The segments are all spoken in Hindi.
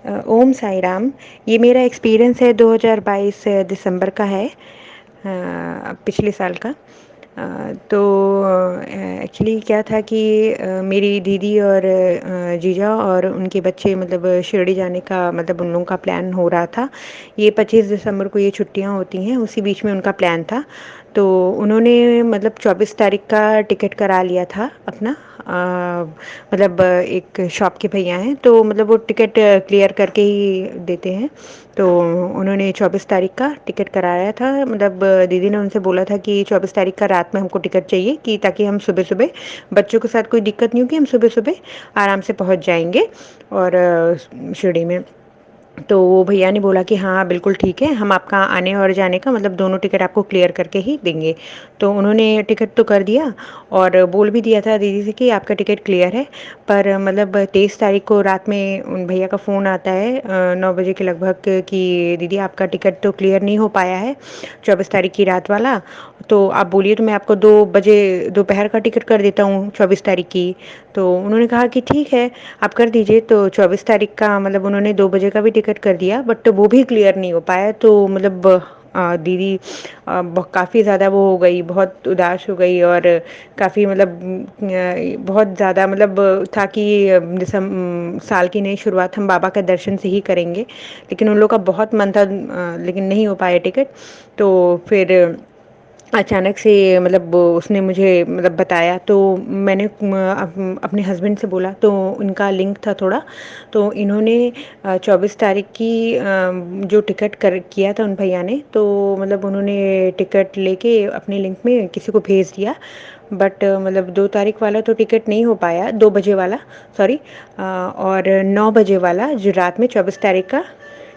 ओम साई राम। ये मेरा एक्सपीरियंस है 2022 दिसंबर का है, पिछले साल का। तो एक्चुअली क्या था कि मेरी दीदी और जीजा और उनके बच्चे मतलब शिरडी जाने का मतलब उन लोगों का प्लान हो रहा था। ये 25 दिसंबर को ये छुट्टियां होती हैं, उसी बीच में उनका प्लान था। तो उन्होंने मतलब 24 तारीख का टिकट करा लिया था अपना। मतलब एक शॉप के भैया हैं, तो मतलब वो टिकट क्लियर करके ही देते हैं। तो उन्होंने 24 तारीख का टिकट कराया था। मतलब दीदी ने उनसे बोला था कि 24 तारीख का रात में हमको टिकट चाहिए, कि ताकि हम सुबह सुबह, बच्चों के साथ कोई दिक्कत नहीं होगी, हम सुबह सुबह आराम से पहुंच जाएंगे और शिरडी में। तो वो भैया ने बोला कि हाँ बिल्कुल ठीक है, हम आपका आने और जाने का मतलब दोनों टिकट आपको क्लियर करके ही देंगे। तो उन्होंने टिकट तो कर दिया और बोल भी दिया था दीदी से कि आपका टिकट क्लियर है। पर मतलब 23 तारीख को रात में उन भैया का फ़ोन आता है 9 बजे के लगभग, कि दीदी आपका टिकट तो क्लियर नहीं हो पाया है 24 तारीख की रात वाला। तो आप बोलिए तो मैं आपको 2 बजे दोपहर का टिकट कर देता हूँ 24 तारीख की। तो उन्होंने कहा कि ठीक है, आप कर दीजिए। तो 24 तारीख का मतलब उन्होंने 2 बजे का भी टिकट कर दिया, बट वो भी क्लियर नहीं हो पाया। तो मतलब दीदी काफ़ी ज़्यादा वो हो गई, बहुत उदास हो गई, और काफ़ी मतलब बहुत ज़्यादा मतलब था कि साल की नई शुरुआत हम बाबा का दर्शन से ही करेंगे। लेकिन उन लोग का बहुत मन था, लेकिन नहीं हो पाया टिकट। तो फिर अचानक से मतलब उसने मुझे मतलब बताया, तो मैंने अपने हस्बैंड से बोला, तो उनका लिंक था थोड़ा। तो इन्होंने 24 तारीख की जो टिकट कर किया था उन भैया ने, तो मतलब उन्होंने टिकट लेके अपने लिंक में किसी को भेज दिया। बट मतलब 2 तारीख वाला तो टिकट नहीं हो पाया, 2 बजे वाला, सॉरी। और 9 बजे वाला जो रात में 24 तारीख का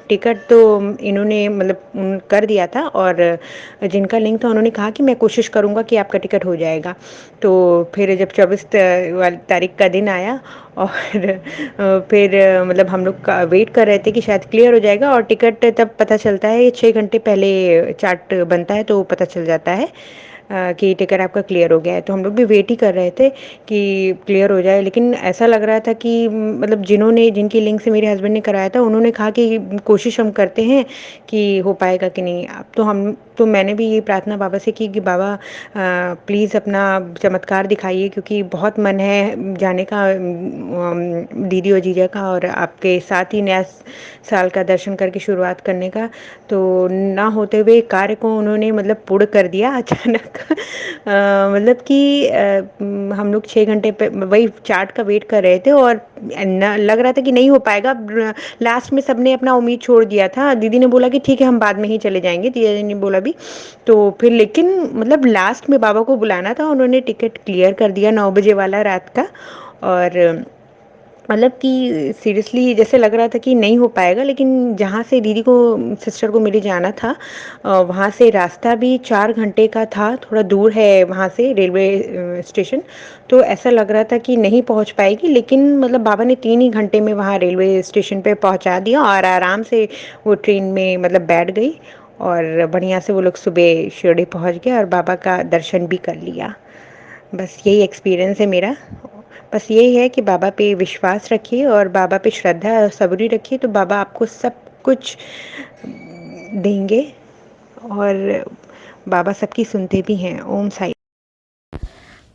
टिकट तो इन्होंने मतलब कर दिया था। और जिनका लिंक था उन्होंने कहा कि मैं कोशिश करूँगा कि आपका टिकट हो जाएगा। तो फिर जब 24 वाली तारीख का दिन आया और फिर मतलब हम लोग का वेट कर रहे थे कि शायद क्लियर हो जाएगा, और टिकट तब पता चलता है 6 घंटे पहले चार्ट बनता है, तो पता चल जाता है कि टिकट आपका क्लियर हो गया है। तो हम लोग भी वेट ही कर रहे थे कि क्लियर हो जाए। लेकिन ऐसा लग रहा था कि मतलब जिनकी लिंक से मेरे हस्बैंड ने कराया था, उन्होंने कहा कि कोशिश हम करते हैं कि हो पाएगा कि नहीं। अब तो मैंने भी ये प्रार्थना बाबा से की कि बाबा प्लीज़ अपना चमत्कार दिखाइए, क्योंकि बहुत मन है जाने का, दीदी और जीजा का, और आपके साथ ही नया साल का दर्शन करके शुरुआत करने का। तो ना होते हुए कार्य को उन्होंने मतलब पूर्ण कर दिया अचानक। मतलब कि हम लोग 6 घंटे पे वही चार्ट का वेट कर रहे थे, और लग रहा था कि नहीं हो पाएगा। लास्ट में सबने अपना उम्मीद छोड़ दिया था। दीदी ने बोला कि ठीक है हम बाद में ही चले जाएंगे, दीदी ने बोला भी। तो फिर लेकिन मतलब लास्ट में बाबा को बुलाना था, उन्होंने टिकट क्लियर कर दिया 9 बजे वाला रात का। और मतलब कि सीरियसली जैसे लग रहा था कि नहीं हो पाएगा। लेकिन जहाँ से दीदी को, सिस्टर को मेरे जाना था, वहाँ से रास्ता भी 4 घंटे का था, थोड़ा दूर है वहाँ से रेलवे स्टेशन। तो ऐसा लग रहा था कि नहीं पहुँच पाएगी, लेकिन मतलब बाबा ने 3 ही घंटे में वहाँ रेलवे स्टेशन पे पहुँचा दिया, और आराम से वो ट्रेन में मतलब बैठ गई, और बढ़िया से वो लोग सुबह शिरडी पहुँच गए और बाबा का दर्शन भी कर लिया। बस यही एक्सपीरियंस है मेरा। बस यही है कि बाबा पे विश्वास रखिए और बाबा पे श्रद्धा और सबूरी रखिए, तो बाबा आपको सब कुछ देंगे, और बाबा सबकी सुनते भी हैं। ओम साई।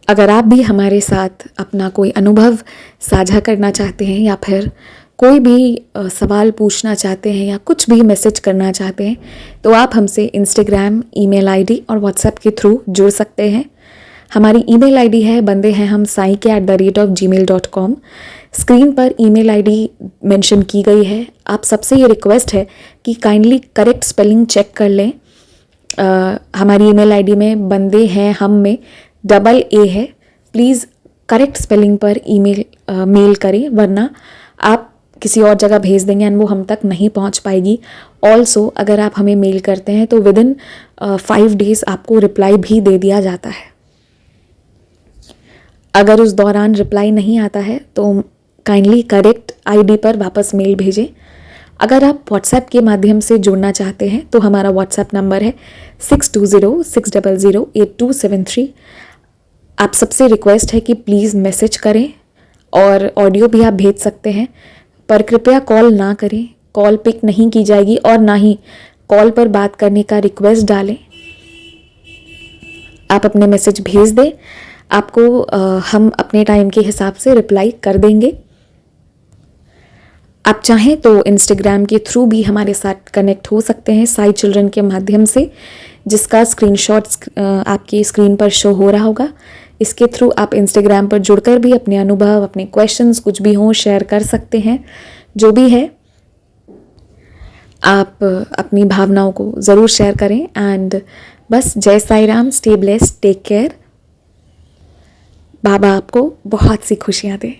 अगर आप भी हमारे साथ अपना कोई अनुभव साझा करना चाहते हैं या फिर कोई भी सवाल पूछना चाहते हैं या कुछ भी मैसेज करना चाहते हैं, तो आप हमसे इंस्टाग्राम, ईमेल आईडी और व्हाट्सएप के थ्रू जुड़ सकते हैं। हमारी ईमेल आईडी है बंदे हैं हम sai@gmail.com। स्क्रीन पर ईमेल आईडी मेंशन की गई है। आप सबसे ये रिक्वेस्ट है कि काइंडली करेक्ट स्पेलिंग चेक कर लें। हमारी ईमेल आईडी में बंदे हैं हम में डबल ए है। प्लीज़ करेक्ट स्पेलिंग पर ईमेल मेल करें, वरना आप किसी और जगह भेज देंगे एंड वो हम तक नहीं पहुंच पाएगी। ऑल्सो अगर आप हमें मेल करते हैं तो विद इन 5 डेज़ आपको रिप्लाई भी दे दिया जाता है। अगर उस दौरान रिप्लाई नहीं आता है तो काइंडली करेक्ट आईडी पर वापस मेल भेजें। अगर आप व्हाट्सएप के माध्यम से जुड़ना चाहते हैं तो हमारा व्हाट्सएप नंबर है 6206008273। आप सबसे रिक्वेस्ट है कि प्लीज़ मैसेज करें, और ऑडियो भी आप भेज सकते हैं, पर कृपया कॉल ना करें, कॉल पिक नहीं की जाएगी और ना ही कॉल पर बात करने का रिक्वेस्ट डालें। आप अपने मैसेज भेज दें, आपको हम अपने टाइम के हिसाब से रिप्लाई कर देंगे। आप चाहें तो इंस्टाग्राम के थ्रू भी हमारे साथ कनेक्ट हो सकते हैं साई चिल्ड्रन के माध्यम से, जिसका स्क्रीनशॉट आपकी स्क्रीन पर शो हो रहा होगा। इसके थ्रू आप इंस्टाग्राम पर जुड़कर भी अपने अनुभव, अपने क्वेश्चंस कुछ भी हों शेयर कर सकते हैं। जो भी है आप अपनी भावनाओं को ज़रूर शेयर करें। एंड बस जय Sai Ram, stay blessed, take care. बाबा आपको बहुत सी खुशियाँ दें।